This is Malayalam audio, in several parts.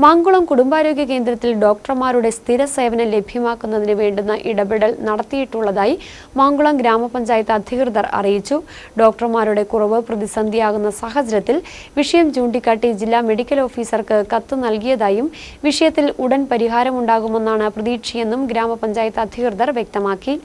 മാങ്കുളം കുടുംബാരോഗ്യ കേന്ദ്രത്തിൽ ഡോക്ടർമാരുടെ സ്ഥിര സേവനം ലഭ്യമാക്കുന്നതിന് വേണ്ടുന്ന ഇടപെടൽ നടത്തിയിട്ടുള്ളതായി മാങ്കുളം ഗ്രാമപഞ്ചായത്ത് അധികൃതർ അറിയിച്ചു. ഡോക്ടർമാരുടെ കുറവ് പ്രതിസന്ധിയാകുന്ന സാഹചര്യത്തിൽ വിഷയം ചൂണ്ടിക്കാട്ടി ജില്ലാ മെഡിക്കൽ ഓഫീസർക്ക് കത്ത് നൽകിയതായും വിഷയത്തിൽ ഉടൻ പരിഹാരമുണ്ടാകുമെന്നാണ് പ്രതീക്ഷയെന്നും ഗ്രാമപഞ്ചായത്ത് അധികൃതർ വ്യക്തമാക്കി.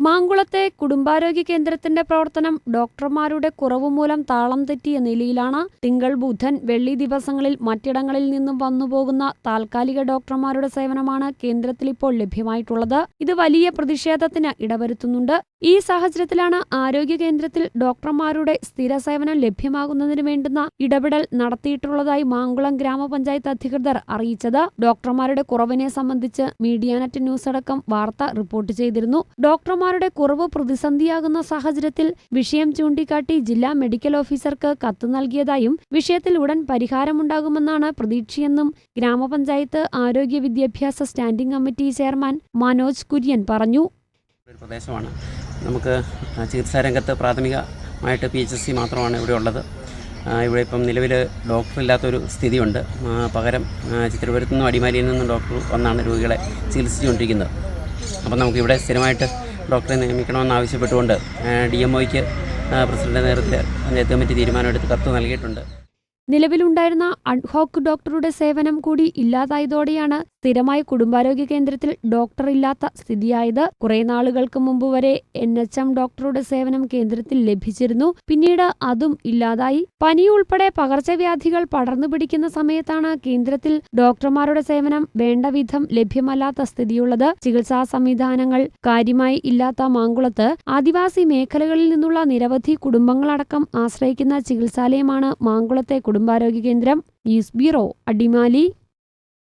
മാങ്കുളത്തെ കുടുംബാരോഗ്യ കേന്ദ്രത്തിന്റെ പ്രവർത്തനം ഡോക്ടർമാരുടെ കുറവ് മൂലം താളം തെറ്റിയ നിലയിലാണ്. തിങ്കൾ, ബുധൻ, വെള്ളി ദിവസങ്ങളിൽ മറ്റിടങ്ങളിൽ നിന്നും വന്നുപോകുന്ന താൽക്കാലിക ഡോക്ടർമാരുടെ സേവനമാണ് കേന്ദ്രത്തിൽ ഇപ്പോൾ ലഭ്യമായിട്ടുള്ളത്. ഇത് വലിയ പ്രതിഷേധത്തിന് ഇടവരുത്തുന്നുണ്ട്. ഈ സാഹചര്യത്തിലാണ് ആരോഗ്യ കേന്ദ്രത്തിൽ ഡോക്ടർമാരുടെ സ്ഥിര സേവനം ലഭ്യമാകുന്നതിന് വേണ്ടുന്ന ഇടപെടൽ നടത്തിയിട്ടുള്ളതായി മാങ്കുളം ഗ്രാമപഞ്ചായത്ത് അധികൃതർ അറിയിച്ചത്. ഡോക്ടർമാരുടെ കുറവിനെ സംബന്ധിച്ച് മീഡിയാനെറ്റ് ന്യൂസ് അടക്കം വാർത്ത റിപ്പോർട്ട് ചെയ്തിരുന്നു. ഡോക്ടർമാരുടെ കുറവ് പ്രതിസന്ധിയാകുന്ന സാഹചര്യത്തിൽ വിഷയം ചൂണ്ടിക്കാട്ടി ജില്ലാ മെഡിക്കൽ ഓഫീസർക്ക് കത്ത് നൽകിയതായും വിഷയത്തിൽ ഉടൻ പരിഹാരമുണ്ടാകുമെന്നാണ് പ്രതീക്ഷയെന്നും ഗ്രാമപഞ്ചായത്ത് ആരോഗ്യ വിദ്യാഭ്യാസ standing committee chairman Manoj Kurian പറഞ്ഞു. പ്രദേശമാണ് നമുക്ക് ചികിത്സാരംഗത്ത് പ്രാഥമികമായിട്ട് PHC മാത്രമാണ് ഇവിടെ ഉള്ളത്. ഇവിടെ ഇപ്പം നിലവിൽ ഡോക്ടറില്ലാത്തൊരു സ്ഥിതിയുണ്ട്. പകരം ചിത്രപുരത്തു നിന്നും അടിമാലിയിൽ നിന്നും ഡോക്ടർ വന്നാണ് രോഗികളെ ചികിത്സിച്ചുകൊണ്ടിരിക്കുന്നത്. അപ്പം നമുക്കിവിടെ സ്ഥിരമായിട്ട് ഡോക്ടറെ നിയമിക്കണമെന്ന് ആവശ്യപ്പെട്ടുകൊണ്ട് DMOയ്ക്ക് പ്രസിഡന്റ് നേതൃത്വത്തിൽ പഞ്ചായത്ത് കമ്മിറ്റി തീരുമാനമെടുത്ത് കത്ത് നൽകിയിട്ടുണ്ട്. നിലവിലുണ്ടായിരുന്ന അഡ്ഹോക്ക് ഡോക്ടറുടെ സേവനം കൂടി ഇല്ലാതായതോടെയാണ് സ്ഥിരമായി കുടുംബാരോഗ്യ കേന്ദ്രത്തിൽ ഡോക്ടർ ഇല്ലാത്ത സ്ഥിതിയായത്. കുറെ നാളുകൾക്ക് മുമ്പ് വരെ NHM ഡോക്ടറുടെ സേവനം കേന്ദ്രത്തിൽ ലഭിച്ചിരുന്നു. പിന്നീട് അതും ഇല്ലാതായി. പനി ഉൾപ്പെടെ പകർച്ചവ്യാധികൾ പടർന്നു പിടിക്കുന്ന സമയത്താണ് കേന്ദ്രത്തിൽ ഡോക്ടർമാരുടെ സേവനം വേണ്ട വിധം ലഭ്യമല്ലാത്ത സ്ഥിതിയുള്ളത്. ചികിത്സാ സംവിധാനങ്ങൾ കാര്യമായി ഇല്ലാത്ത മാങ്കുളത്ത് ആദിവാസി മേഖലകളിൽ നിന്നുള്ള നിരവധി കുടുംബങ്ങളടക്കം ആശ്രയിക്കുന്ന ചികിത്സാലയമാണ് മാങ്കുളത്തെ കുടുംബാരോഗ്യ കേന്ദ്രം. News bureau, Adimali.